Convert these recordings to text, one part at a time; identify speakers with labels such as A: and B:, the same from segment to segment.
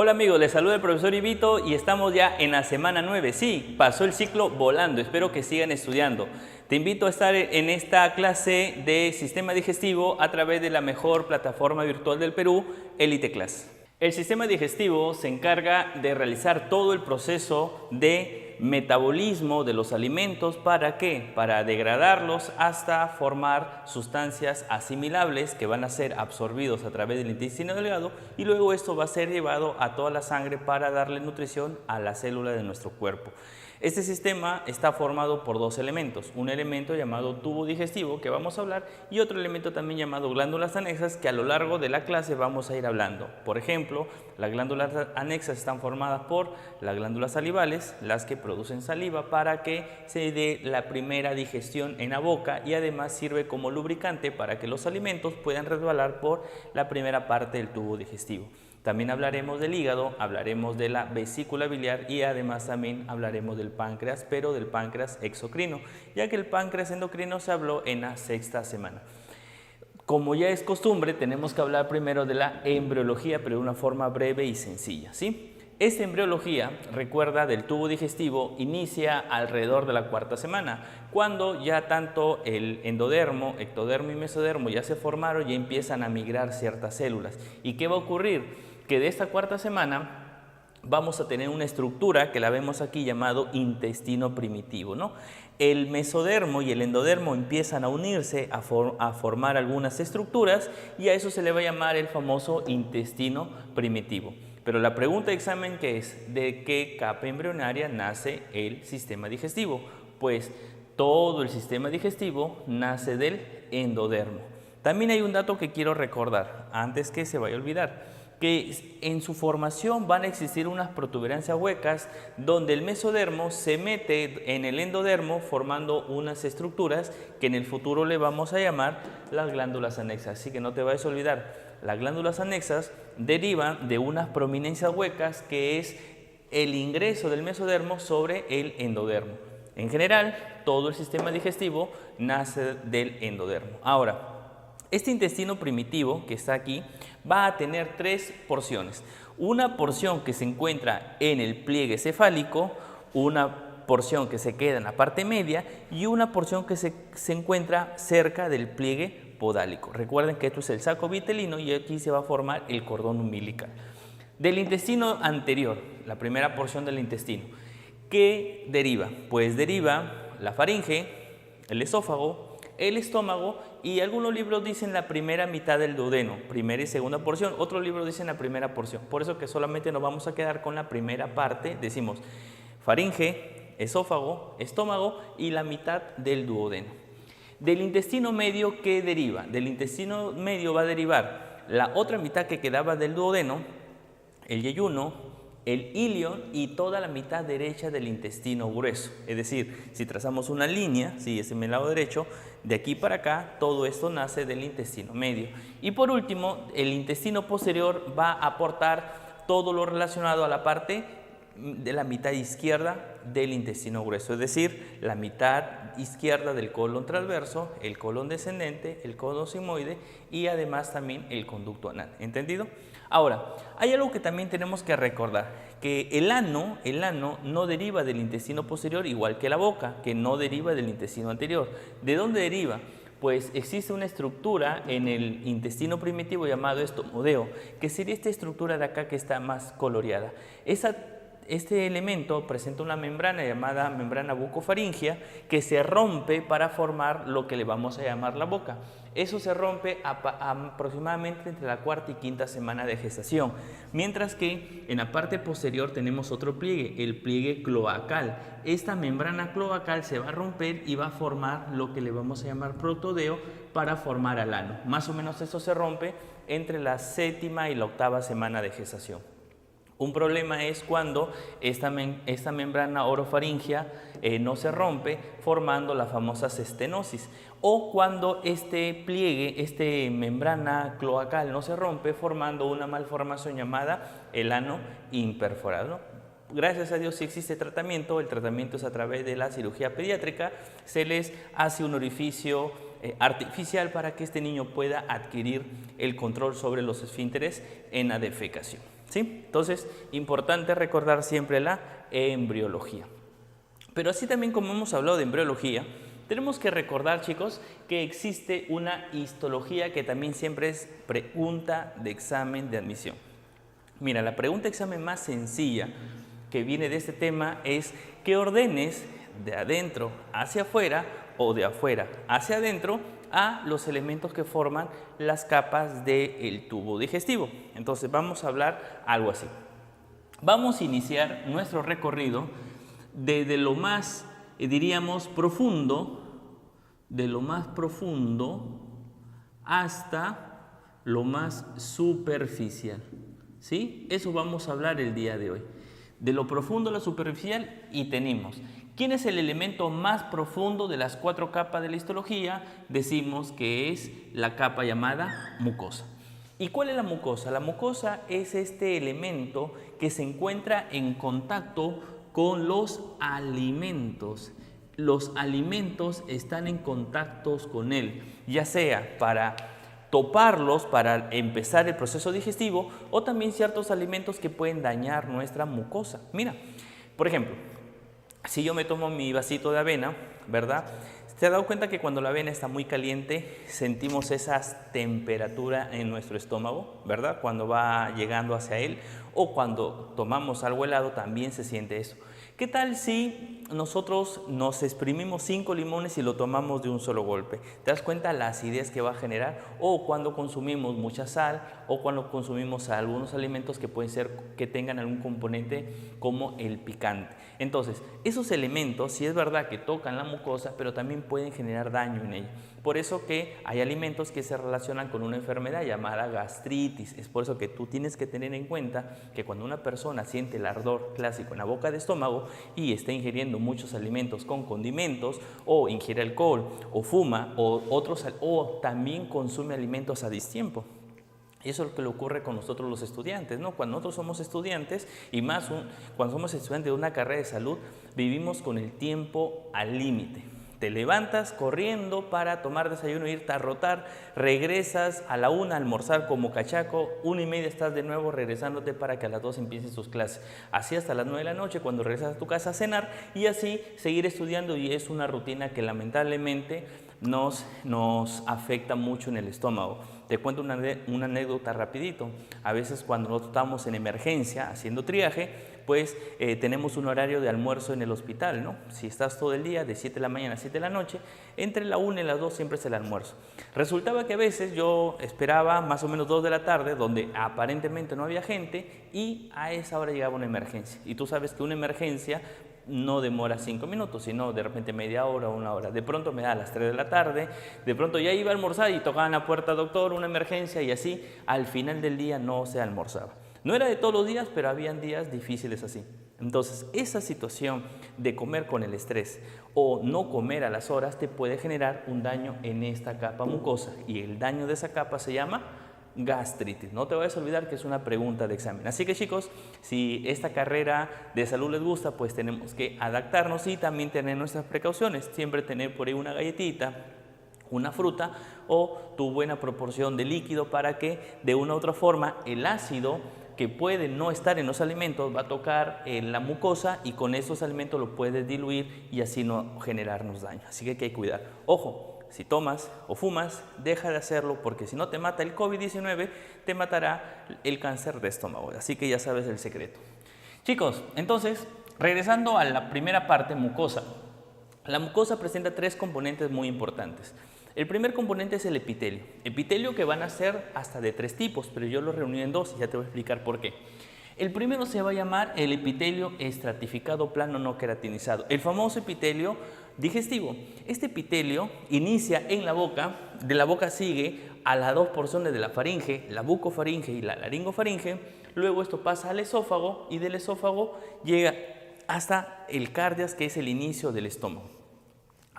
A: Hola amigos, les saluda el profesor Ibito y estamos ya en la semana 9. Sí, pasó el ciclo volando, espero que sigan estudiando. Te invito a estar en esta clase de sistema digestivo a través de la mejor plataforma virtual del Perú, Elite Class. El sistema digestivo se encarga de realizar todo el proceso de metabolismo de los alimentos. ¿Para qué? Para degradarlos hasta formar sustancias asimilables que van a ser absorbidos a través del intestino delgado y luego esto va a ser llevado a toda la sangre para darle nutrición a la célula de nuestro cuerpo. Este sistema está formado por dos elementos, un elemento llamado tubo digestivo que vamos a hablar y otro elemento también llamado glándulas anexas que a lo largo de la clase vamos a ir hablando. Por ejemplo, las glándulas anexas están formadas por las glándulas salivales, las que producen saliva para que se dé la primera digestión en la boca y además sirve como lubricante para que los alimentos puedan resbalar por la primera parte del tubo digestivo. También hablaremos del hígado, hablaremos de la vesícula biliar y además también hablaremos del páncreas, pero del páncreas exocrino, ya que el páncreas endocrino se habló en la sexta semana. Como ya es costumbre, tenemos que hablar primero de la embriología, pero de una forma breve y sencilla, ¿sí? Esta embriología, recuerda, del tubo digestivo inicia alrededor de la cuarta semana, cuando ya tanto el endodermo, ectodermo y mesodermo ya se formaron y empiezan a migrar ciertas células. ¿Y qué va a ocurrir? Que de esta cuarta semana vamos a tener una estructura que la vemos aquí llamado intestino primitivo, ¿no? El mesodermo y el endodermo empiezan a unirse a formar algunas estructuras y a eso se le va a llamar el famoso intestino primitivo. Pero la pregunta de examen que es, ¿de qué capa embrionaria nace el sistema digestivo? Pues todo el sistema digestivo nace del endodermo. También hay un dato que quiero recordar, antes que se vaya a olvidar, que en su formación van a existir unas protuberancias huecas donde el mesodermo se mete en el endodermo formando unas estructuras que en el futuro le vamos a llamar las glándulas anexas. Así que no te vayas a olvidar, las glándulas anexas derivan de unas prominencias huecas que es el ingreso del mesodermo sobre el endodermo. En general, todo el sistema digestivo nace del endodermo. Ahora, este intestino primitivo que está aquí va a tener tres porciones. Una porción que se encuentra en el pliegue cefálico, una porción que se queda en la parte media y una porción que se encuentra cerca del pliegue podálico. Recuerden que esto es el saco vitelino y aquí se va a formar el cordón umbilical. Del intestino anterior, la primera porción del intestino, ¿qué deriva? Pues deriva la faringe, el esófago, el estómago y algunos libros dicen la primera mitad del duodeno, primera y segunda porción, otros libros dicen la primera porción. Por eso que solamente nos vamos a quedar con la primera parte, decimos faringe, esófago, estómago y la mitad del duodeno. Del intestino medio, ¿qué deriva? Del intestino medio va a derivar la otra mitad que quedaba del duodeno, el yeyuno, el ilion y toda la mitad derecha del intestino grueso. Es decir, si trazamos una línea, si es en el lado derecho, de aquí para acá, todo esto nace del intestino medio. Y por último, el intestino posterior va a aportar todo lo relacionado a la parte de la mitad izquierda del intestino grueso, es decir, la mitad izquierda del colon transverso, el colon descendente, el colon sigmoide y además también el conducto anal. ¿Entendido? Ahora, hay algo que también tenemos que recordar, que el ano no deriva del intestino posterior igual que la boca, que no deriva del intestino anterior. ¿De dónde deriva? Pues existe una estructura en el intestino primitivo llamado estomodeo, que sería esta estructura de acá que está más coloreada. Este elemento presenta una membrana llamada membrana bucofaringea que se rompe para formar lo que le vamos a llamar la boca. Eso se rompe aproximadamente entre la cuarta y quinta semana de gestación, mientras que en la parte posterior tenemos otro pliegue, el pliegue cloacal. Esta membrana cloacal se va a romper y va a formar lo que le vamos a llamar protodeo para formar al ano. Más o menos esto se rompe entre la séptima y la octava semana de gestación. Un problema es cuando esta membrana orofaringea no se rompe formando la famosa estenosis o cuando este pliegue, membrana cloacal no se rompe formando una malformación llamada el ano imperforado. Gracias a Dios sí existe tratamiento, el tratamiento es a través de la cirugía pediátrica, se les hace un orificio artificial para que este niño pueda adquirir el control sobre los esfínteres en la defecación. ¿sí? Entonces, importante recordar siempre la embriología. Pero así también como hemos hablado de embriología, tenemos que recordar, chicos, que existe una histología que también siempre es pregunta de examen de admisión. Mira, la pregunta de examen más sencilla que viene de este tema es que ordenes de adentro hacia afuera o de afuera hacia adentro a los elementos que forman las capas del tubo digestivo. Entonces vamos a hablar algo así. Vamos a iniciar nuestro recorrido desde lo más, diríamos, profundo, de lo más profundo hasta lo más superficial, ¿sí? Eso vamos a hablar el día de hoy. De lo profundo a lo superficial, y tenemos, ¿quién es el elemento más profundo de las 4 capas de la histología? Decimos que es la capa llamada mucosa. ¿Y cuál es la mucosa? La mucosa es este elemento que se encuentra en contacto con los alimentos. Los alimentos están en contacto con él, ya sea para toparlos para empezar el proceso digestivo o también ciertos alimentos que pueden dañar nuestra mucosa. Mira, por ejemplo, si yo me tomo mi vasito de avena, ¿verdad? ¿Te has dado cuenta que cuando la avena está muy caliente sentimos esa temperatura en nuestro estómago, ¿verdad? Cuando va llegando hacia él, o cuando tomamos algo helado también se siente eso. ¿Qué tal si nosotros nos exprimimos 5 limones y lo tomamos de un solo golpe? ¿Te das cuenta la acidez que va a generar? O cuando consumimos mucha sal, o cuando consumimos algunos alimentos que pueden ser que tengan algún componente como el picante. Entonces, esos elementos, sí es verdad que tocan la mucosa, pero también pueden generar daño en ella. Por eso que hay alimentos que se relacionan con una enfermedad llamada gastritis. Es por eso que tú tienes que tener en cuenta que cuando una persona siente el ardor clásico en la boca de estómago y está ingiriendo muchos alimentos con condimentos, o ingiere alcohol, o fuma, o también consume alimentos a distiempo. Y eso es lo que le ocurre con nosotros los estudiantes, ¿no? Cuando nosotros somos estudiantes, y más cuando somos estudiantes de una carrera de salud, vivimos con el tiempo al límite. Te levantas corriendo para tomar desayuno e irte a rotar, regresas a la 1 a almorzar como cachaco, 1:30 estás de nuevo regresándote para que a las 2 empiecen tus clases. Así hasta las 9 de la noche cuando regresas a tu casa a cenar, y así seguir estudiando, y es una rutina que lamentablemente nos afecta mucho en el estómago. Te cuento una anécdota rapidito. A veces cuando nosotros estamos en emergencia haciendo triaje, pues tenemos un horario de almuerzo en el hospital, ¿no? Si estás todo el día, de 7 de la mañana a 7 de la noche, entre la 1 y las 2 siempre es el almuerzo. Resultaba que a veces yo esperaba más o menos 2 de la tarde, donde aparentemente no había gente, y a esa hora llegaba una emergencia. Y tú sabes que una emergencia no demora 5 minutos, sino de repente media hora o 1 hora. De pronto me da a las 3 de la tarde, de pronto ya iba a almorzar y tocaban la puerta, doctor, una emergencia, y así al final del día no se almorzaba. No era de todos los días, pero habían días difíciles así. Entonces, esa situación de comer con el estrés o no comer a las horas te puede generar un daño en esta capa mucosa, y el daño de esa capa se llama gastritis. No te vayas a olvidar que es una pregunta de examen. Así que, chicos, si esta carrera de salud les gusta, pues tenemos que adaptarnos y también tener nuestras precauciones. Siempre tener por ahí una galletita, una fruta o tu buena proporción de líquido, para que de una u otra forma el ácido que puede no estar en los alimentos va a tocar en la mucosa, y con esos alimentos lo puedes diluir y así no generarnos daño. Así que hay que cuidar. Ojo, si tomas o fumas, deja de hacerlo, porque si no te mata el COVID-19, te matará el cáncer de estómago. Así que ya sabes el secreto. Chicos, entonces, regresando a la primera parte, mucosa. La mucosa presenta 3 componentes muy importantes. El primer componente es el epitelio. Epitelio que van a ser hasta de 3 tipos, pero yo los reuní en 2 y ya te voy a explicar por qué. El primero se va a llamar el epitelio estratificado plano no queratinizado, el famoso epitelio digestivo. Este epitelio inicia en la boca, de la boca sigue a las 2 porciones de la faringe, la bucofaringe y la laringofaringe, luego esto pasa al esófago, y del esófago llega hasta el cardias, que es el inicio del estómago.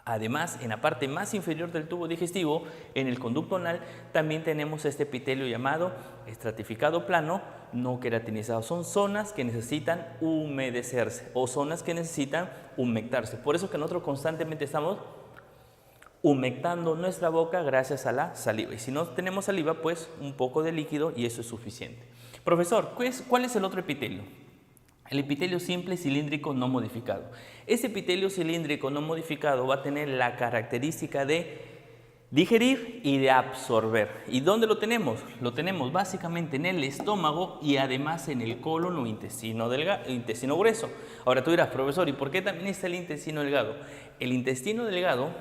A: Además, en la parte más inferior del tubo digestivo, en el conducto anal, también tenemos este epitelio llamado estratificado plano no queratinizado. Son zonas que necesitan humedecerse o zonas que necesitan humectarse. Por eso que nosotros constantemente estamos humectando nuestra boca gracias a la saliva. Y si no tenemos saliva, pues un poco de líquido y eso es suficiente. Profesor, ¿cuál es el otro epitelio? El epitelio simple cilíndrico no modificado. Ese epitelio cilíndrico no modificado va a tener la característica de digerir y de absorber. ¿Y dónde lo tenemos? Lo tenemos básicamente en el estómago y además en el colon o intestino grueso. Ahora tú dirás, profesor, ¿y por qué también está el intestino delgado? El intestino delgado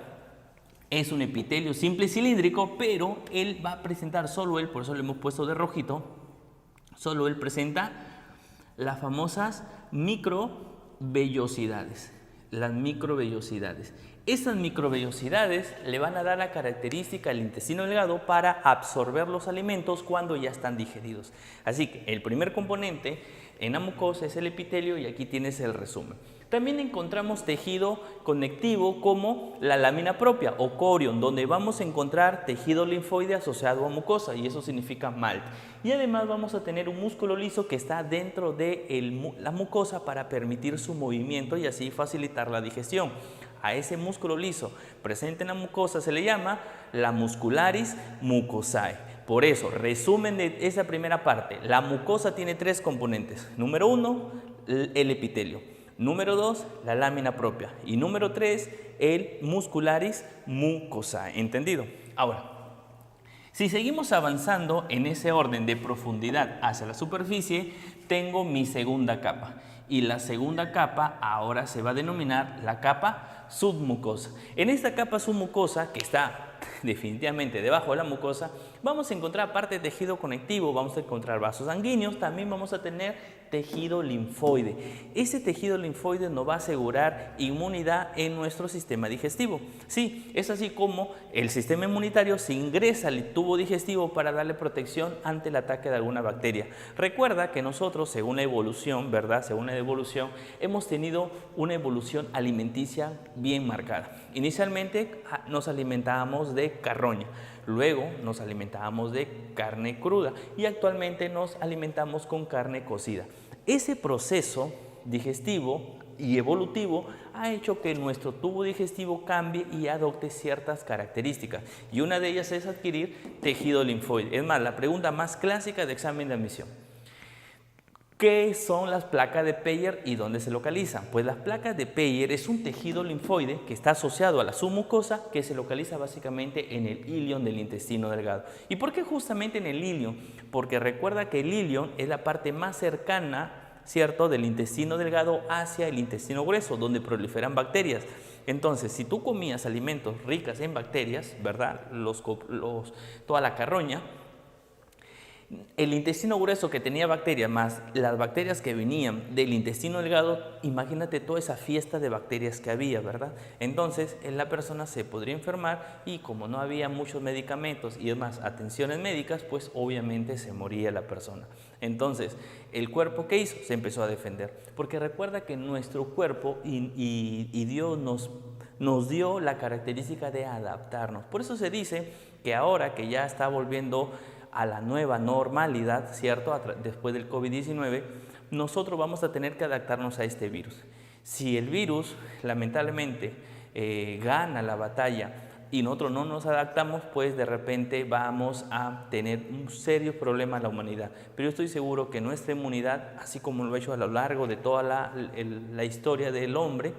A: es un epitelio simple cilíndrico, pero él va a presentar solo él, por eso le hemos puesto de rojito, solo él presenta las famosas microvellosidades. Las microvellosidades. Esas microvellosidades le van a dar la característica al intestino delgado para absorber los alimentos cuando ya están digeridos. Así que el primer componente en la mucosa es el epitelio y aquí tienes el resumen. También encontramos tejido conectivo como la lámina propia o corion, donde vamos a encontrar tejido linfoide asociado a mucosa y eso significa MALT. Y además vamos a tener un músculo liso que está dentro de la mucosa para permitir su movimiento y así facilitar la digestión. A ese músculo liso presente en la mucosa se le llama la muscularis mucosae. Por eso, resumen de esa primera parte, la mucosa tiene tres componentes. Número 1, el epitelio. Número 2, la lámina propia. Y número 3, el muscularis mucosae. ¿Entendido? Ahora, si seguimos avanzando en ese orden de profundidad hacia la superficie, tengo mi segunda capa. Y la segunda capa ahora se va a denominar la capa submucosa. En esta capa submucosa, que está definitivamente debajo de la mucosa, vamos a encontrar aparte de tejido conectivo, vamos a encontrar vasos sanguíneos, también vamos a tener tejido linfoide. Ese tejido linfoide nos va a asegurar inmunidad en nuestro sistema digestivo. Sí, es así como el sistema inmunitario se ingresa al tubo digestivo para darle protección ante el ataque de alguna bacteria. Recuerda que nosotros, según la evolución, ¿verdad? Según la evolución, hemos tenido una evolución alimenticia bien marcada. Inicialmente nos alimentábamos de carroña. Luego nos alimentábamos de carne cruda y actualmente nos alimentamos con carne cocida. Ese proceso digestivo y evolutivo ha hecho que nuestro tubo digestivo cambie y adopte ciertas características y una de ellas es adquirir tejido linfoide. Es más, la pregunta más clásica de examen de admisión. ¿Qué son las placas de Peyer y dónde se localizan? Pues las placas de Peyer es un tejido linfoide que está asociado a la submucosa que se localiza básicamente en el ilion del intestino delgado. ¿Y por qué justamente en el ilion? Porque recuerda que el ilion es la parte más cercana, ¿cierto?, del intestino delgado hacia el intestino grueso, donde proliferan bacterias. Entonces, si tú comías alimentos ricos en bacterias, ¿verdad?, toda la carroña, el intestino grueso que tenía bacterias más las bacterias que venían del intestino delgado, imagínate toda esa fiesta de bacterias que había, ¿verdad? Entonces la persona se podría enfermar y como no había muchos medicamentos y demás atenciones médicas, pues obviamente se moría la persona. Entonces, ¿el cuerpo qué hizo? Se empezó a defender, porque recuerda que nuestro cuerpo y Dios nos dio la característica de adaptarnos. Por eso se dice que ahora que ya está volviendo a la nueva normalidad, ¿cierto? Después del COVID-19, nosotros vamos a tener que adaptarnos a este virus. Si el virus, lamentablemente, gana la batalla y nosotros no nos adaptamos, pues de repente vamos a tener un serio problema en la humanidad. Pero yo estoy seguro que nuestra inmunidad, así como lo ha hecho a lo largo de toda la historia del hombre,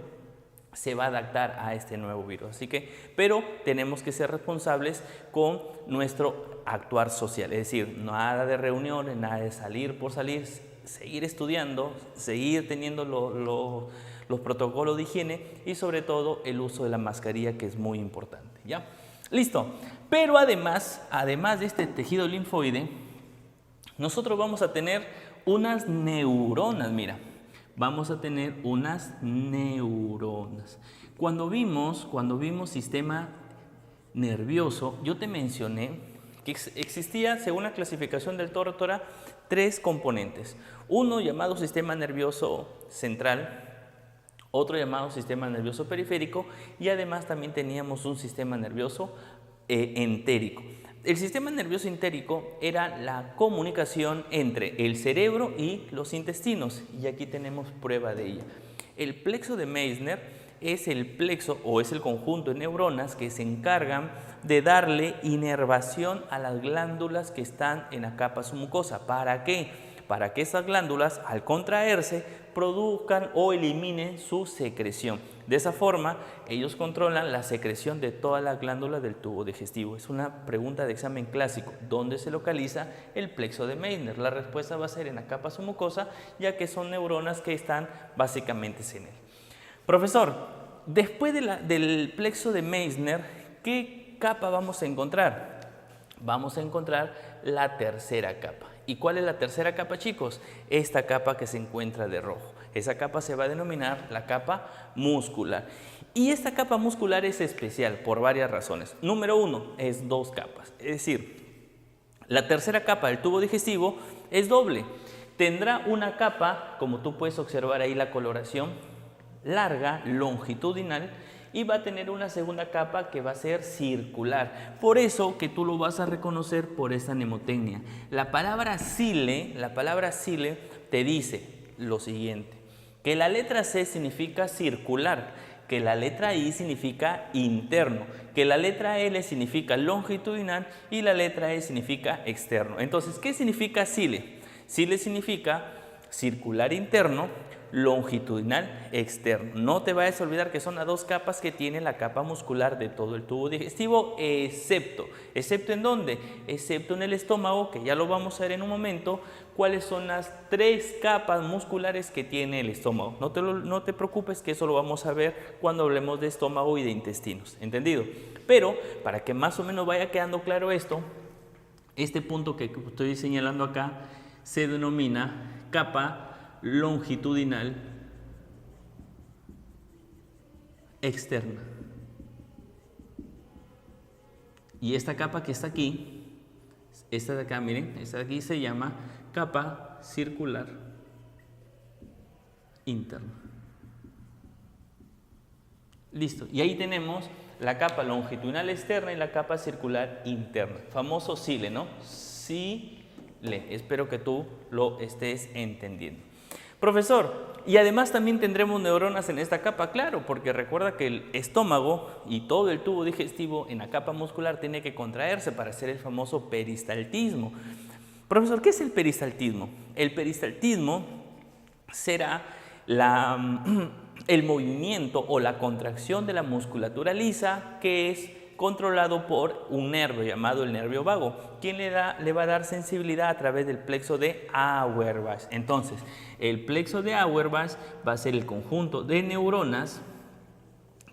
A: se va a adaptar a este nuevo virus. Así que, pero tenemos que ser responsables con nuestro actuar social, es decir, nada de reuniones, nada de salir por salir, seguir estudiando, seguir teniendo los protocolos de higiene y sobre todo el uso de la mascarilla, que es muy importante, ¿ya? Listo, pero además de este tejido linfoide, nosotros vamos a tener unas neuronas, mira. Vamos a tener unas neuronas. Cuando vimos sistema nervioso, yo te mencioné que existía, según la clasificación del Tortora, 3 componentes. Uno llamado sistema nervioso central, otro llamado sistema nervioso periférico y además también teníamos un sistema nervioso entérico. El sistema nervioso entérico era la comunicación entre el cerebro y los intestinos y aquí tenemos prueba de ella. El plexo de Meissner es el plexo o es el conjunto de neuronas que se encargan de darle inervación a las glándulas que están en la capa submucosa. ¿Para qué? Para que esas glándulas, al contraerse, produzcan o eliminen su secreción. De esa forma, ellos controlan la secreción de todas las glándulas del tubo digestivo. Es una pregunta de examen clásico. ¿Dónde se localiza el plexo de Meissner? La respuesta va a ser en la capa submucosa, ya que son neuronas que están básicamente en él. Profesor, después del plexo de Meissner, ¿qué capa vamos a encontrar? Vamos a encontrar la tercera capa. ¿Y cuál es la tercera capa, chicos? Esta capa que se encuentra de rojo. Esa capa se va a denominar la capa muscular. Y esta capa muscular es especial por varias razones. Número uno, es dos capas. Es decir, la tercera capa del tubo digestivo es doble. Tendrá una capa, como tú puedes observar ahí la coloración, larga, longitudinal, y va a tener una segunda capa que va a ser circular. Por eso que tú lo vas a reconocer por esta mnemotecnia. La palabra cile te dice lo siguiente, que la letra C significa circular, que la letra I significa interno, que la letra L significa longitudinal y la letra E significa externo. Entonces, ¿qué significa cile? Cile significa circular interno, longitudinal externo. No te vayas a olvidar que son las dos capas que tiene la capa muscular de todo el tubo digestivo, excepto ¿en dónde? Excepto en el estómago, que ya lo vamos a ver en un momento, cuáles son las tres capas musculares que tiene el estómago. No te preocupes, que eso lo vamos a ver cuando hablemos de estómago y de intestinos, ¿entendido? Pero para que más o menos vaya quedando claro esto, este punto que estoy señalando acá se denomina capa longitudinal externa. Y esta capa que está aquí, esta de acá, miren, esta de aquí se llama capa circular interna. Listo. Y ahí tenemos la capa longitudinal externa y la capa circular interna. Famoso cile, ¿no? Cile. Espero que tú lo estés entendiendo. Profesor, y además también tendremos neuronas en esta capa, claro, porque recuerda que el estómago y todo el tubo digestivo en la capa muscular tiene que contraerse para hacer el famoso peristaltismo. Profesor, ¿qué es el peristaltismo? El peristaltismo será el movimiento o la contracción de la musculatura lisa que es controlado por un nervio llamado el nervio vago, quien le va a dar sensibilidad a través del plexo de Auerbach. Entonces, el plexo de Auerbach va a ser el conjunto de neuronas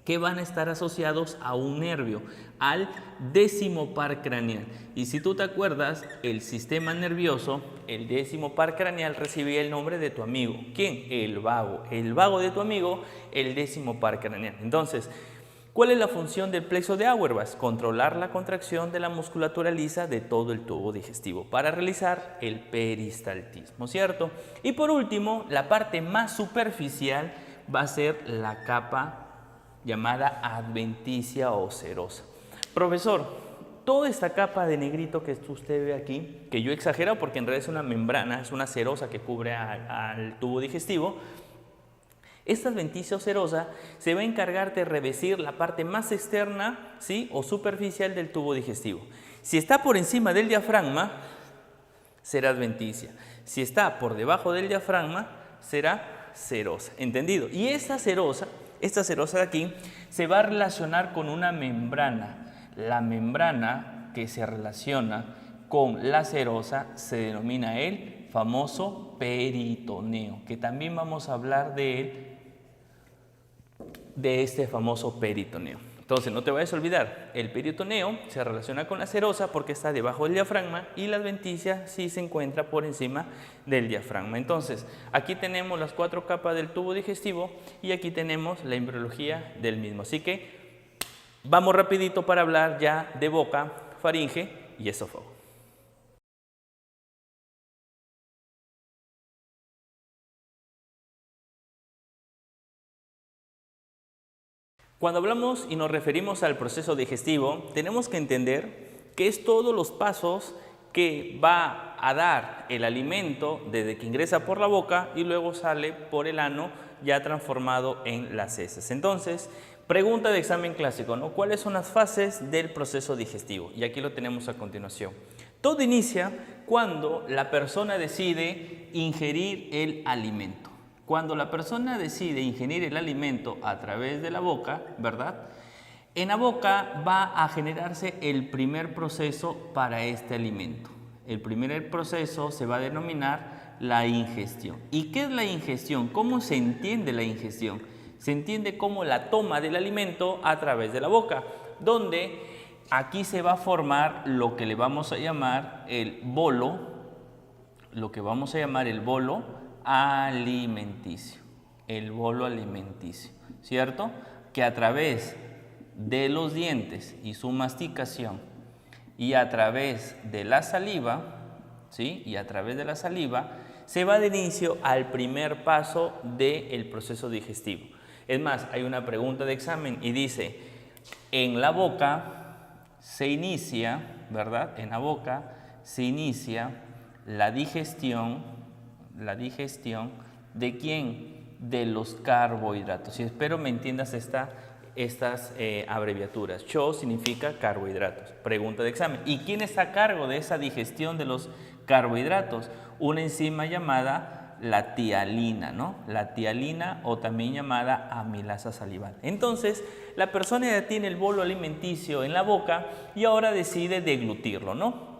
A: que van a estar asociados a un nervio, al décimo par craneal. Y si tú te acuerdas, el sistema nervioso, el décimo par craneal, recibía el nombre de tu amigo. ¿Quién? El vago. El vago de tu amigo, el décimo par craneal. Entonces, ¿cuál es la función del plexo de Auerbach? Controlar la contracción de la musculatura lisa de todo el tubo digestivo para realizar el peristaltismo, ¿cierto? Y por último, la parte más superficial va a ser la capa llamada adventicia o serosa. Profesor, toda esta capa de negrito que usted ve aquí, que yo he exagerado porque en realidad es una membrana, es una serosa que cubre al tubo digestivo, esta adventicia o serosa se va a encargar de revestir la parte más externa, ¿sí?, o superficial del tubo digestivo. Si está por encima del diafragma, será adventicia. Si está por debajo del diafragma, será serosa. ¿Entendido? Y esta serosa de aquí se va a relacionar con una membrana. La membrana que se relaciona con la serosa se denomina el famoso peritoneo, que también vamos a hablar de él, de este famoso peritoneo. Entonces, no te vayas a olvidar, el peritoneo se relaciona con la serosa porque está debajo del diafragma y la adventicia sí se encuentra por encima del diafragma. Entonces, aquí tenemos las cuatro capas del tubo digestivo y aquí tenemos la embriología del mismo. Así que vamos rapidito para hablar ya de boca, faringe y esófago. Cuando hablamos y nos referimos al proceso digestivo, tenemos que entender que es todos los pasos que va a dar el alimento desde que ingresa por la boca y luego sale por el ano ya transformado en las heces. Entonces, pregunta de examen clásico, ¿no? ¿Cuáles son las fases del proceso digestivo? Y aquí lo tenemos a continuación. Todo inicia cuando la persona decide ingerir el alimento. Cuando la persona decide ingerir el alimento a través de la boca, ¿verdad? En la boca va a generarse el primer proceso para este alimento. El primer proceso se va a denominar la ingestión. ¿Y qué es la ingestión? ¿Cómo se entiende la ingestión? Se entiende como la toma del alimento a través de la boca, donde aquí se va a formar lo que le vamos a llamar el bolo, alimenticio. El bolo alimenticio, ¿cierto? Que a través de los dientes y su masticación y a través de la saliva, ¿sí? Y a través de la saliva se va de inicio al primer paso del proceso digestivo. Es más, hay una pregunta de examen y dice, en la boca se inicia, ¿verdad? En la boca se inicia la digestión ¿de quién? De los carbohidratos. Y espero me entiendas estas abreviaturas. CHO significa carbohidratos. Pregunta de examen. ¿Y quién está a cargo de esa digestión de los carbohidratos? Una enzima llamada la tialina, ¿no? La tialina o también llamada amilasa salival. Entonces, la persona ya tiene el bolo alimenticio en la boca y ahora decide deglutirlo, ¿no?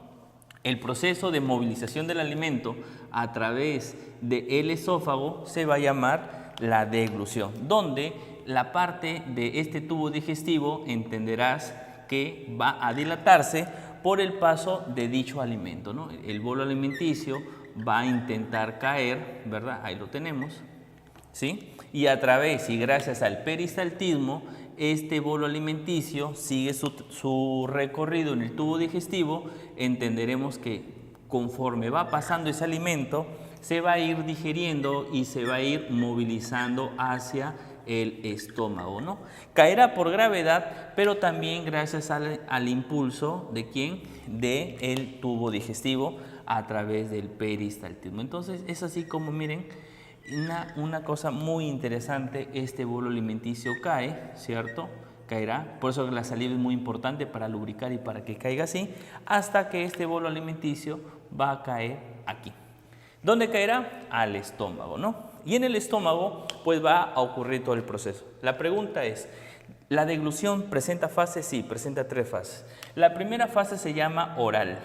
A: El proceso de movilización del alimento a través del esófago se va a llamar la deglución, donde la parte de este tubo digestivo entenderás que va a dilatarse por el paso de dicho alimento, ¿no? El bolo alimenticio va a intentar caer, ¿verdad? Ahí lo tenemos, ¿sí? Y a través y gracias al peristaltismo, este bolo alimenticio sigue su recorrido en el tubo digestivo. Entenderemos que conforme va pasando ese alimento, se va a ir digiriendo y se va a ir movilizando hacia el estómago, ¿no? Caerá por gravedad, pero también gracias al impulso ¿de quién? De el tubo digestivo a través del peristaltismo. Entonces es así como miren, una cosa muy interesante, este bolo alimenticio cae, ¿cierto? Caerá, por eso la saliva es muy importante para lubricar y para que caiga así, hasta que este bolo alimenticio va a caer aquí. ¿Dónde caerá? Al estómago, ¿no? Y en el estómago pues va a ocurrir todo el proceso. La pregunta es, ¿la deglución presenta fases? Sí, presenta 3 fases. La primera fase se llama oral.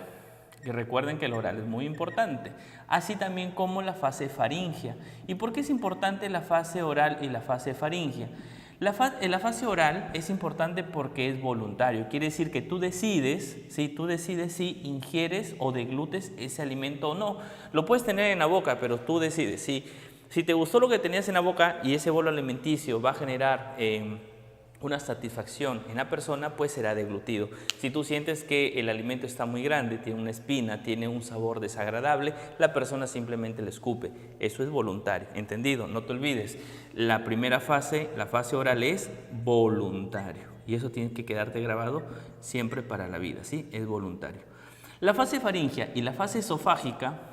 A: Y recuerden que el oral es muy importante, así también como la fase faríngea. ¿Y por qué es importante la fase oral y la fase faríngea? La fase oral es importante porque es voluntario, quiere decir que tú decides si ingieres o deglutes ese alimento o no. Lo puedes tener en la boca, pero tú decides. Si te gustó lo que tenías en la boca y ese bolo alimenticio va a generar una satisfacción en la persona, pues será deglutido. Si tú sientes que el alimento está muy grande, tiene una espina, tiene un sabor desagradable, la persona simplemente le escupe. Eso es voluntario, ¿entendido? No te olvides, la primera fase, la fase oral es voluntario. Y eso tiene que quedarte grabado siempre para la vida, ¿sí? Es voluntario. La fase faríngea y la fase esofágica,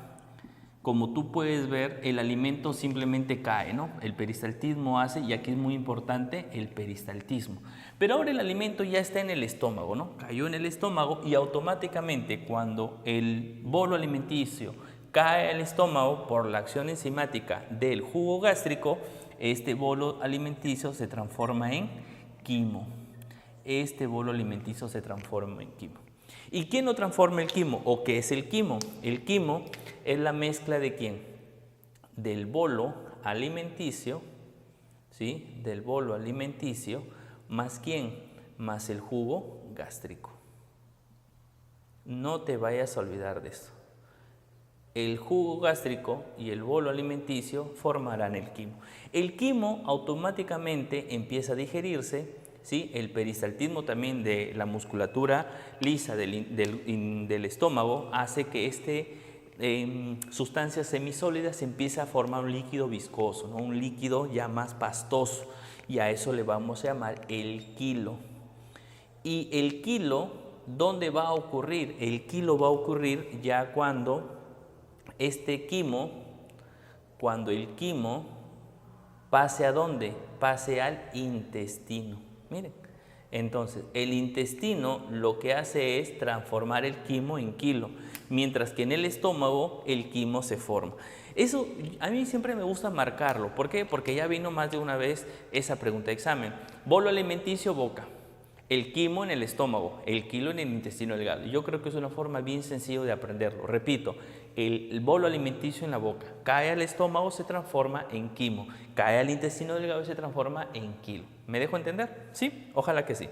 A: como tú puedes ver, el alimento simplemente cae, ¿no? El peristaltismo hace, y aquí es muy importante el peristaltismo. Pero ahora el alimento ya está en el estómago, ¿no? Cayó en el estómago y automáticamente cuando el bolo alimenticio cae al estómago por la acción enzimática del jugo gástrico, este bolo alimenticio se transforma en quimo. Este bolo alimenticio se transforma en quimo. ¿Y quién lo transforma el quimo? ¿O qué es el quimo? El quimo es la mezcla de ¿quién? Del bolo alimenticio, ¿sí? Del bolo alimenticio, más ¿quién? Más el jugo gástrico. No te vayas a olvidar de eso. El jugo gástrico y el bolo alimenticio formarán el quimo. El quimo automáticamente empieza a digerirse. ¿Sí? El peristaltismo también de la musculatura lisa del estómago hace que sustancias semisólidas empiece a formar un líquido viscoso, ¿no? Un líquido ya más pastoso, y a eso le vamos a llamar el quilo. Y el quilo ¿dónde va a ocurrir? El quilo va a ocurrir ya cuando cuando el quimo pase ¿a dónde? Pase al intestino. Miren, entonces el intestino lo que hace es transformar el quimo en kilo, mientras que en el estómago el quimo se forma. Eso a mí siempre me gusta marcarlo. ¿Por qué? Porque ya vino más de una vez esa pregunta de examen. Bolo alimenticio, boca. El quimo en el estómago, el kilo en el intestino delgado. Yo creo que es una forma bien sencilla de aprenderlo. Repito, el bolo alimenticio en la boca, cae al estómago, se transforma en quimo, cae al intestino delgado y se transforma en kilo. ¿Me dejo entender? ¿Sí? Ojalá que sí.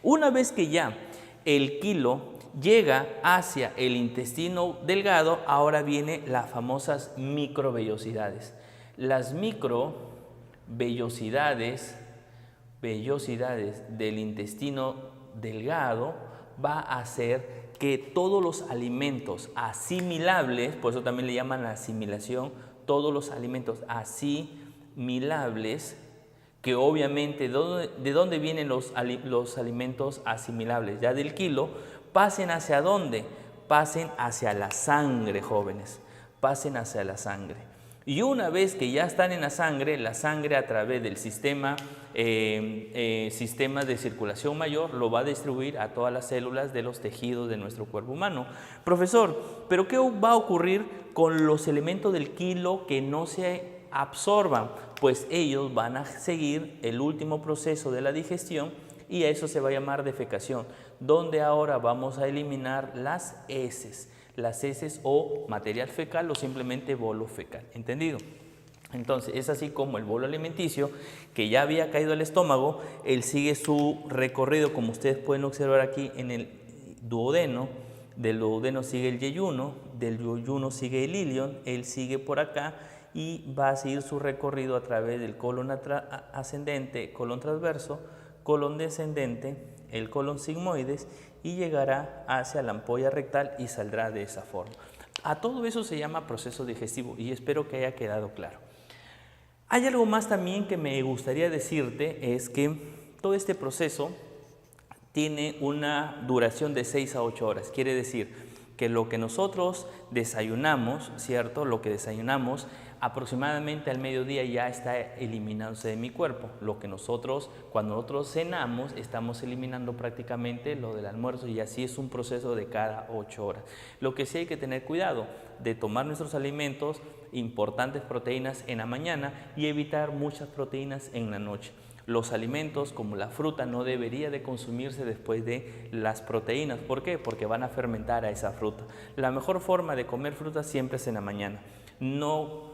A: Una vez que ya el kilo llega hacia el intestino delgado, ahora vienen las famosas microvellosidades. Las microvellosidades del intestino delgado va a hacer que todos los alimentos asimilables, por eso también le llaman la asimilación, todos los alimentos asimilables, que obviamente de dónde vienen los alimentos asimilables, ya del kilo, pasen hacia dónde, pasen hacia la sangre, jóvenes, pasen hacia la sangre. Y una vez que ya están en la sangre a través del sistema de circulación mayor lo va a distribuir a todas las células de los tejidos de nuestro cuerpo humano. Profesor, ¿pero qué va a ocurrir con los elementos del kilo que no se absorban? Pues ellos van a seguir el último proceso de la digestión y a eso se va a llamar defecación, donde ahora vamos a eliminar las heces o material fecal o simplemente bolo fecal. ¿Entendido? Entonces es así como el bolo alimenticio, que ya había caído al estómago, él sigue su recorrido, como ustedes pueden observar aquí en el duodeno. Del duodeno sigue el yeyuno, del yeyuno sigue el ilion, él sigue por acá y va a seguir su recorrido a través del colon ascendente, colon transverso, colon descendente, el colon sigmoides y llegará hacia la ampolla rectal y saldrá de esa forma. A todo eso se llama proceso digestivo y espero que haya quedado claro. Hay algo más también que me gustaría decirte, es que todo este proceso tiene una duración de 6 a 8 horas. Quiere decir que lo que nosotros desayunamos, ¿cierto? Lo que desayunamos aproximadamente al mediodía ya está eliminándose de mi cuerpo. Lo que cuando nosotros cenamos, estamos eliminando prácticamente lo del almuerzo y así es un proceso de cada 8 horas. Lo que sí hay que tener cuidado de tomar nuestros alimentos, importantes proteínas en la mañana y evitar muchas proteínas en la noche. Los alimentos como la fruta no debería de consumirse después de las proteínas. ¿Por qué? Porque van a fermentar a esa fruta. La mejor forma de comer fruta siempre es en la mañana. No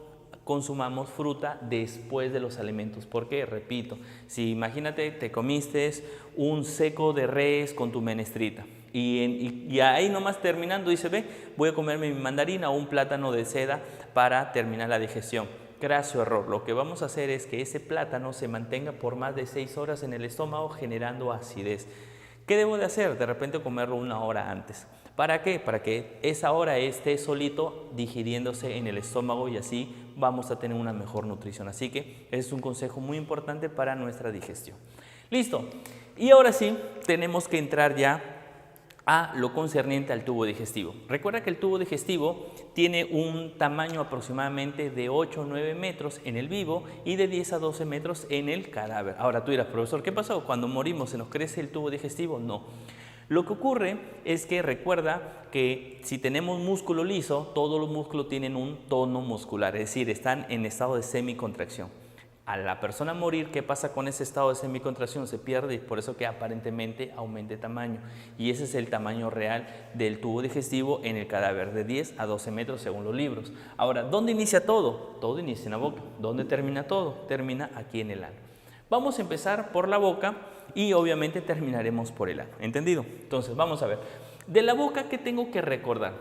A: consumamos fruta después de los alimentos. ¿Por qué? Repito, si imagínate te comiste un seco de res con tu menestrita y ahí nomás terminando dice, ve, voy a comerme mi mandarina o un plátano de seda para terminar la digestión. Craso error. Lo que vamos a hacer es que ese plátano se mantenga por más de 6 horas en el estómago generando acidez. ¿Qué debo de hacer? De repente comerlo 1 hora antes. ¿Para qué? Para que esa hora esté solito digiriéndose en el estómago y así vamos a tener una mejor nutrición. Así que es un consejo muy importante para nuestra digestión. Listo. Y ahora sí, tenemos que entrar ya a lo concerniente al tubo digestivo. Recuerda que el tubo digestivo tiene un tamaño aproximadamente de 8 o 9 metros en el vivo y de 10 a 12 metros en el cadáver. Ahora tú dirás, profesor, ¿qué pasó? ¿Cuando morimos se nos crece el tubo digestivo? No. Lo que ocurre es que recuerda que si tenemos músculo liso, todos los músculos tienen un tono muscular, es decir, están en estado de semicontracción. A la persona morir, ¿qué pasa con ese estado de semicontracción? Se pierde y por eso que aparentemente aumenta de tamaño. Y ese es el tamaño real del tubo digestivo en el cadáver, de 10 a 12 metros según los libros. Ahora, ¿dóde inicia todo? Todo inicia en la boca. ¿Dónde termina todo? Termina aquí en el ano. Vamos a empezar por la boca y obviamente terminaremos por el ano. ¿Entendido? Entonces, vamos a ver. De la boca, ¿qué tengo que recordar?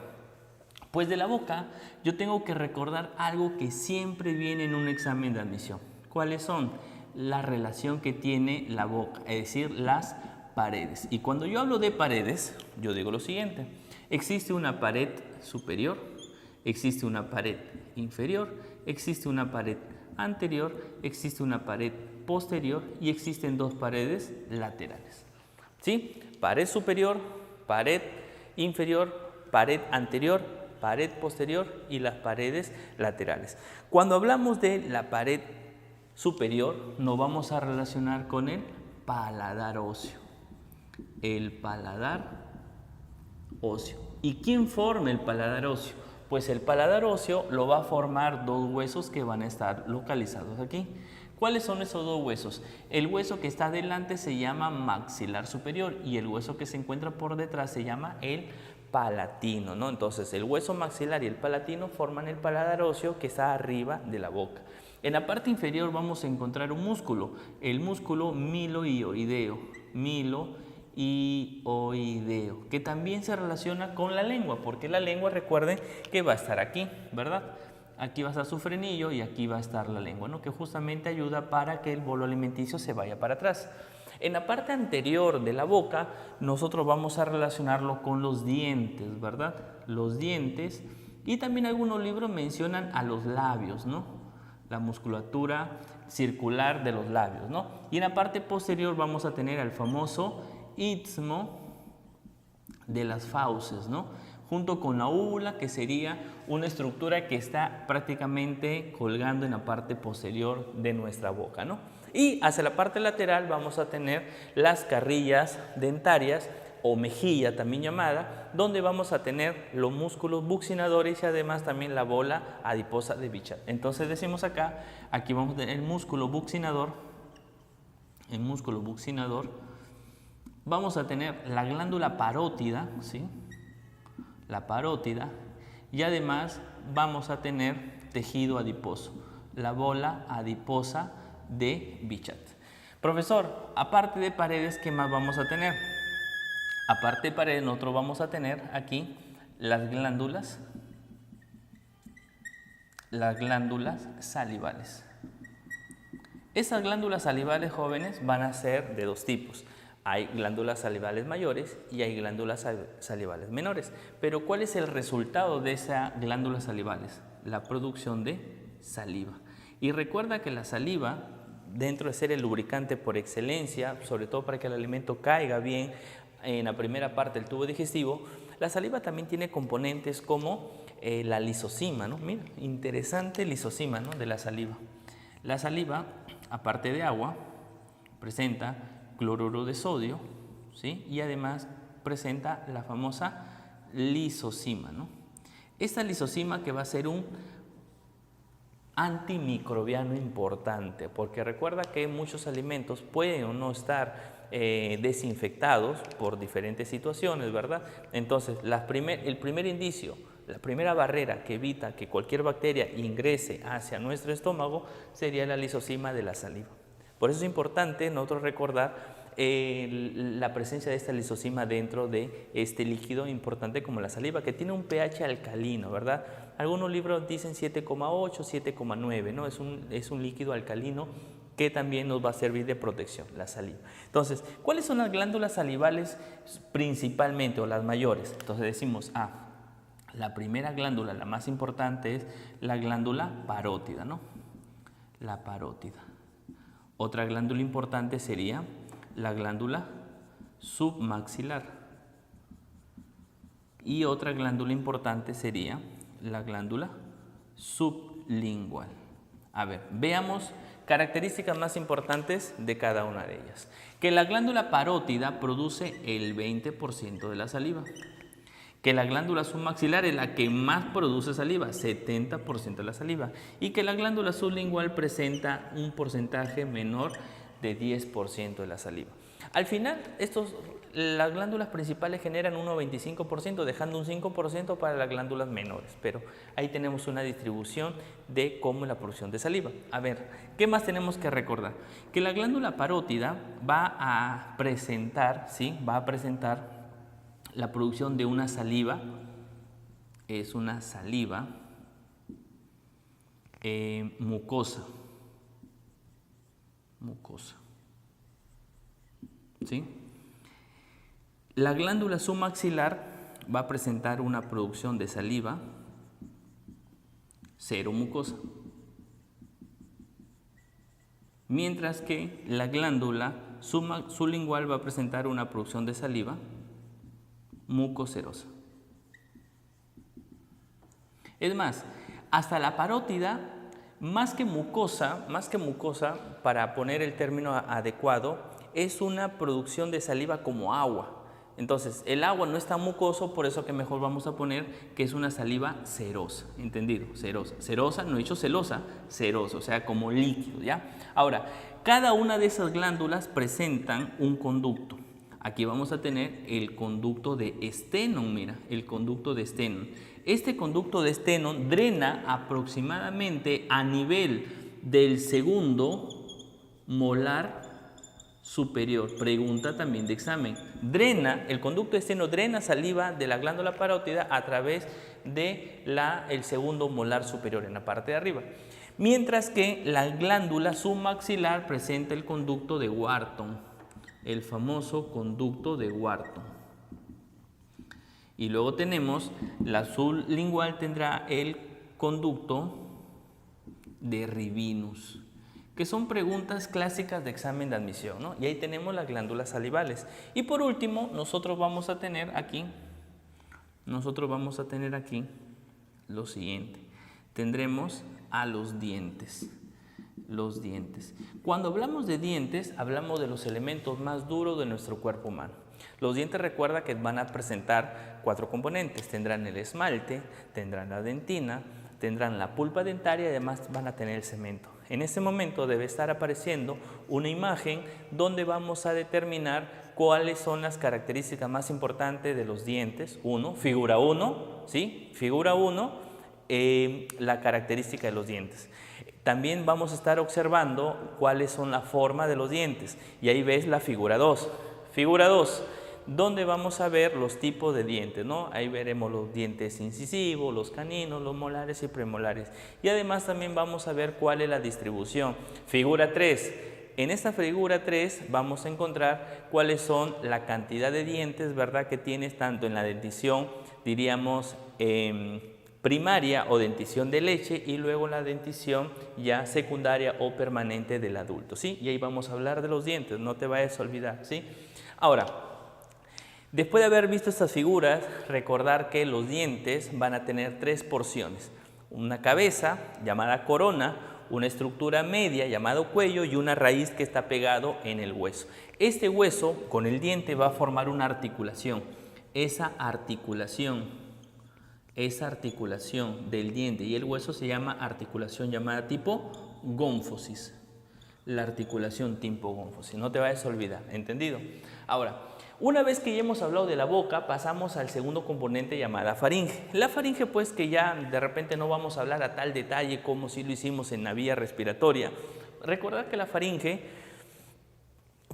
A: Pues de la boca yo tengo que recordar algo que siempre viene en un examen de admisión. ¿Cuáles son? La relación que tiene la boca, es decir, las paredes. Y cuando yo hablo de paredes, yo digo lo siguiente. Existe una pared superior, existe una pared inferior, existe una pared anterior, existe una pared posterior y existen 2 paredes laterales. ¿Sí? Pared superior, pared inferior, pared anterior, pared posterior y las paredes laterales. Cuando hablamos de la pared superior, nos vamos a relacionar con el paladar óseo. El paladar óseo. ¿Y quién forma el paladar óseo? Pues el paladar óseo lo va a formar dos huesos que van a estar localizados aquí. ¿Cuáles son esos dos huesos? El hueso que está adelante se llama maxilar superior y el hueso que se encuentra por detrás se llama el palatino, ¿no? Entonces el hueso maxilar y el palatino forman el paladar óseo que está arriba de la boca. En la parte inferior vamos a encontrar un músculo, el músculo miloioideo, que también se relaciona con la lengua, porque la lengua, recuerden que va a estar aquí, ¿verdad? Aquí va a estar su frenillo y aquí va a estar la lengua, ¿no? Que justamente ayuda para que el bolo alimenticio se vaya para atrás. En la parte anterior de la boca, nosotros vamos a relacionarlo con los dientes, ¿verdad? Los dientes, y también algunos libros mencionan a los labios, ¿no? La musculatura circular de los labios, ¿no? Y en la parte posterior vamos a tener al famoso istmo de las fauces, ¿no? Junto con la úvula, que sería una estructura que está prácticamente colgando en la parte posterior de nuestra boca, ¿no? Y hacia la parte lateral vamos a tener las carrillas dentarias o mejilla también llamada, donde vamos a tener los músculos buccinadores y además también la bola adiposa de Bichat. Entonces decimos acá, aquí vamos a tener el músculo buccinador, vamos a tener la glándula parótida, ¿sí? La parótida, y además vamos a tener tejido adiposo, la bola adiposa de Bichat. Profesor, aparte de paredes, ¿qué más vamos a tener? Aparte de paredes, nosotros vamos a tener aquí las glándulas salivales. Esas glándulas salivales, jóvenes, van a ser de dos tipos. Hay glándulas salivales mayores y hay glándulas salivales menores. Pero ¿cuál es el resultado de esas glándulas salivales? La producción de saliva. Y recuerda que la saliva, dentro de ser el lubricante por excelencia, sobre todo para que el alimento caiga bien en la primera parte del tubo digestivo, la saliva también tiene componentes como la lisozima, ¿no? Mira, interesante lisozima, ¿no? De la saliva. La saliva, aparte de agua, presenta cloruro de sodio, ¿sí? Y además presenta la famosa lisozima, ¿no? Esta lisozima que va a ser un antimicrobiano importante, porque recuerda que muchos alimentos pueden o no estar desinfectados por diferentes situaciones, ¿verdad? Entonces, el primer indicio, la primera barrera que evita que cualquier bacteria ingrese hacia nuestro estómago sería la lisozima de la saliva. Por eso es importante nosotros recordar la presencia de esta lisozima dentro de este líquido importante como la saliva, que tiene un pH alcalino, ¿verdad? Algunos libros dicen 7,8, 7,9, ¿no? Es un líquido alcalino que también nos va a servir de protección, la saliva. Entonces, ¿cuáles son las glándulas salivales principalmente o las mayores? Entonces decimos, la primera glándula, la más importante, es la glándula parótida, ¿no? La parótida. Otra glándula importante sería la glándula submaxilar. Y otra glándula importante sería la glándula sublingual. A ver, veamos características más importantes de cada una de ellas. Que la glándula parótida produce el 20% de la saliva. Que la glándula submaxilar es la que más produce saliva, 70% de la saliva. Y que la glándula sublingual presenta un porcentaje menor de 10% de la saliva. Al final, las glándulas principales generan un 25%, dejando un 5% para las glándulas menores. Pero ahí tenemos una distribución de cómo es la producción de saliva. A ver, ¿qué más tenemos que recordar? Que la glándula parótida va a presentar, ¿sí? Va a presentar la producción de una saliva, es una saliva mucosa. ¿Sí? La glándula submaxilar va a presentar una producción de saliva cero mucosa, mientras que la glándula sublingual va a presentar una producción de saliva mucoserosa. Es más, hasta la parótida, más que mucosa, para poner el término adecuado, es una producción de saliva como agua. Entonces, el agua no es tan mucoso, por eso que mejor vamos a poner que es una saliva serosa, ¿entendido? Serosa. Serosa, no he dicho celosa, serosa, o sea, como líquido, ¿ya? Ahora, cada una de esas glándulas presentan un conducto. Aquí vamos a tener el conducto de Stenone, mira, el conducto de Stenone. Este conducto de Stenone drena aproximadamente a nivel del segundo molar superior. Pregunta también de examen. El conducto de Stenone drena saliva de la glándula parótida a través de el segundo molar superior en la parte de arriba. Mientras que la glándula submaxilar presenta el conducto de Wharton, el famoso conducto de Wharton. Y luego tenemos, la sublingual tendrá el conducto de Rivinus, que son preguntas clásicas de examen de admisión, ¿no? Y ahí tenemos las glándulas salivales. Y por último, nosotros vamos a tener aquí lo siguiente. Tendremos a los dientes. Los dientes. Cuando hablamos de dientes, hablamos de los elementos más duros de nuestro cuerpo humano. Los dientes, recuerda que van a presentar 4 componentes. Tendrán el esmalte, tendrán la dentina, tendrán la pulpa dentaria y además van a tener el cemento. En este momento debe estar apareciendo una imagen donde vamos a determinar cuáles son las características más importantes de los dientes. Figura 1, ¿sí? Figura 1, la característica de los dientes. También vamos a estar observando cuáles son la forma de los dientes. Y ahí ves la figura 2. Figura 2, donde vamos a ver los tipos de dientes, ¿no? Ahí veremos los dientes incisivos, los caninos, los molares y premolares. Y además también vamos a ver cuál es la distribución. Figura 3. En esta figura 3 vamos a encontrar cuáles son la cantidad de dientes, ¿verdad?, que tienes tanto en la dentición, diríamos, primaria o dentición de leche, y luego la dentición ya secundaria o permanente del adulto, ¿sí? Y ahí vamos a hablar de los dientes, no te vayas a olvidar, ¿sí? Ahora, después de haber visto estas figuras, recordar que los dientes van a tener 3 porciones. Una cabeza llamada corona, una estructura media llamado cuello y una raíz que está pegado en el hueso. Este hueso con el diente va a formar una articulación. Esa articulación del diente y el hueso se llama articulación llamada tipo gónfosis. La articulación tipo gónfosis, no te vayas a olvidar, ¿entendido? Ahora, una vez que ya hemos hablado de la boca, pasamos al segundo componente llamada faringe. La faringe, pues, que ya de repente no vamos a hablar a tal detalle como si lo hicimos en la vía respiratoria. Recordad que la faringe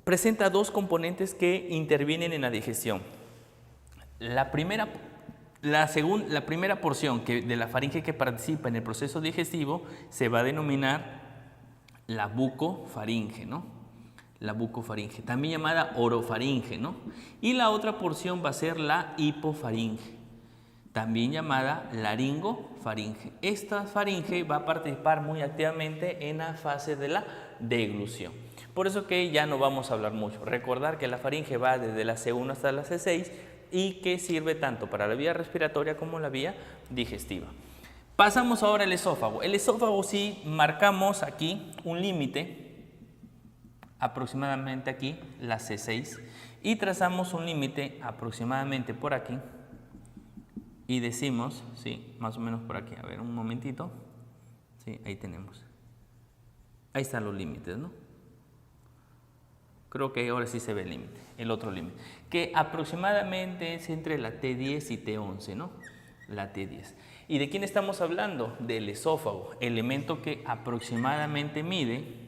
A: presenta 2 componentes que intervienen en la digestión. La primera porción de la faringe que participa en el proceso digestivo se va a denominar la bucofaringe, ¿no? La bucofaringe, también llamada orofaringe, ¿no? Y la otra porción va a ser la hipofaringe, también llamada laringofaringe. Esta faringe va a participar muy activamente en la fase de la deglución. Por eso que ya no vamos a hablar mucho. Recordar que la faringe va desde la C1 hasta la C6 y que sirve tanto para la vía respiratoria como la vía digestiva. Pasamos ahora al esófago. El esófago, sí marcamos aquí un límite, aproximadamente aquí, la C6, y trazamos un límite aproximadamente por aquí, y decimos, sí, más o menos por aquí, a ver, un momentito, sí, ahí tenemos, ahí están los límites, ¿no? Creo que ahora sí se ve el límite, el otro límite, que aproximadamente es entre la T10 y T11, ¿no? La T10. ¿Y de quién estamos hablando? Del esófago, elemento que aproximadamente mide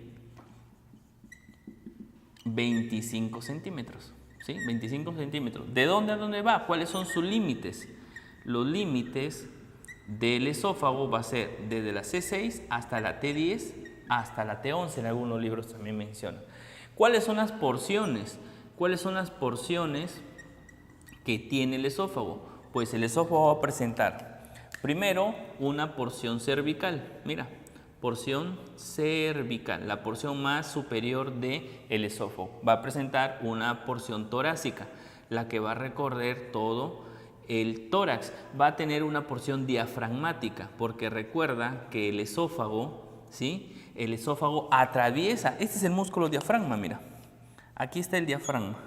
A: 25 centímetros, ¿sí? 25 centímetros. ¿De dónde a dónde va? ¿Cuáles son sus límites? Los límites del esófago va a ser desde la C6 hasta la T10 hasta la T11, en algunos libros también menciona. ¿Cuáles son las porciones? ¿Cuáles son las porciones que tiene el esófago? Pues el esófago va a presentar primero una porción cervical, mira, porción cervical, la porción más superior del esófago. Va a presentar una porción torácica. la que va a recorrer todo el tórax. Va a tener una porción diafragmática, porque recuerda que el esófago, ¿sí? El esófago atraviesa, este es el músculo diafragma, mira, aquí está el diafragma,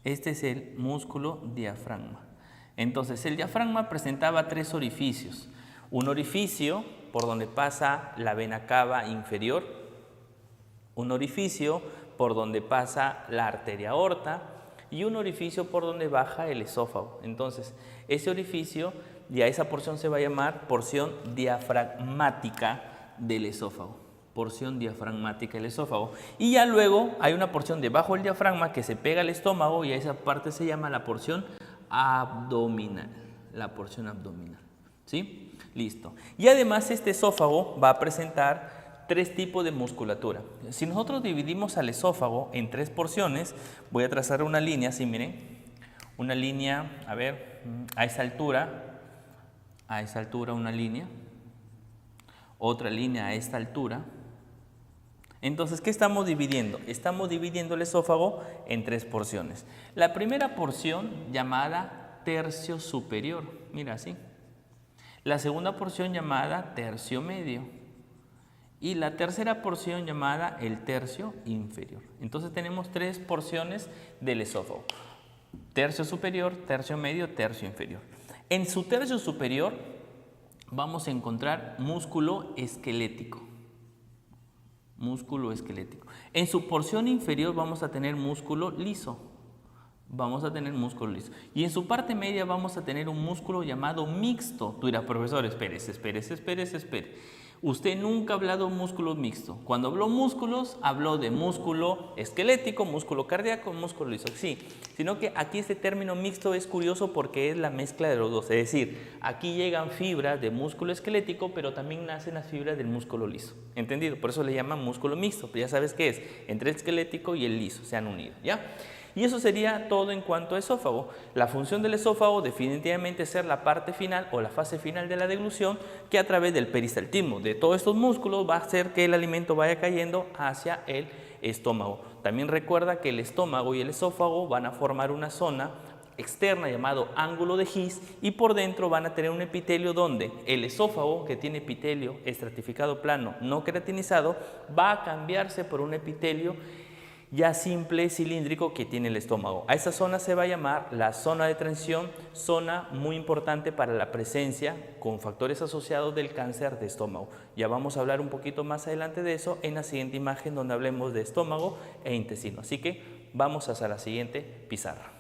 A: este es el músculo diafragma. Entonces el diafragma presentaba 3 orificios, un orificio por donde pasa la vena cava inferior, un orificio por donde pasa la arteria aorta y un orificio por donde baja el esófago. Entonces ese orificio y a esa porción se va a llamar porción diafragmática del esófago. Porción diafragmática del esófago. Y ya luego hay una porción debajo del diafragma que se pega al estómago y a esa parte se llama la porción abdominal. La porción abdominal. ¿Sí? Listo. Y además este esófago va a presentar 3 tipos de musculatura. Si nosotros dividimos al esófago en 3 porciones, voy a trazar una línea, así miren. Una línea, a ver, a esa altura una línea. Otra línea a esta altura. Entonces, ¿qué estamos dividiendo? Estamos dividiendo el esófago en 3 porciones. La primera porción llamada tercio superior, mira así. La segunda porción llamada tercio medio. Y la tercera porción llamada el tercio inferior. Entonces tenemos 3 porciones del esófago. Tercio superior, tercio medio, tercio inferior. En su tercio superior vamos a encontrar músculo esquelético. Músculo esquelético. En su porción inferior vamos a tener músculo liso. Vamos a tener músculo liso. Y en su parte media vamos a tener un músculo llamado mixto. Tú dirás, profesor, espere. Usted nunca ha hablado de músculo mixto. Cuando habló músculos, habló de músculo esquelético, músculo cardíaco, músculo liso. Sí, sino que aquí este término mixto es curioso porque es la mezcla de los dos. Es decir, aquí llegan fibras de músculo esquelético, pero también nacen las fibras del músculo liso. ¿Entendido? Por eso le llaman músculo mixto. Pero ya sabes qué es. Entre el esquelético y el liso se han unido. ¿Ya? Y eso sería todo en cuanto a esófago. La función del esófago definitivamente es ser la parte final o la fase final de la deglución, que a través del peristaltismo de todos estos músculos va a hacer que el alimento vaya cayendo hacia el estómago. También recuerda que el estómago y el esófago van a formar una zona externa llamado ángulo de His y por dentro van a tener un epitelio donde el esófago, que tiene epitelio estratificado plano no queratinizado, va a cambiarse por un epitelio ya simple cilíndrico que tiene el estómago. A esa zona se va a llamar la zona de transición, zona muy importante para la presencia con factores asociados del cáncer de estómago. Ya vamos a hablar un poquito más adelante de eso en la siguiente imagen donde hablemos de estómago e intestino. Así que vamos hacia la siguiente pizarra.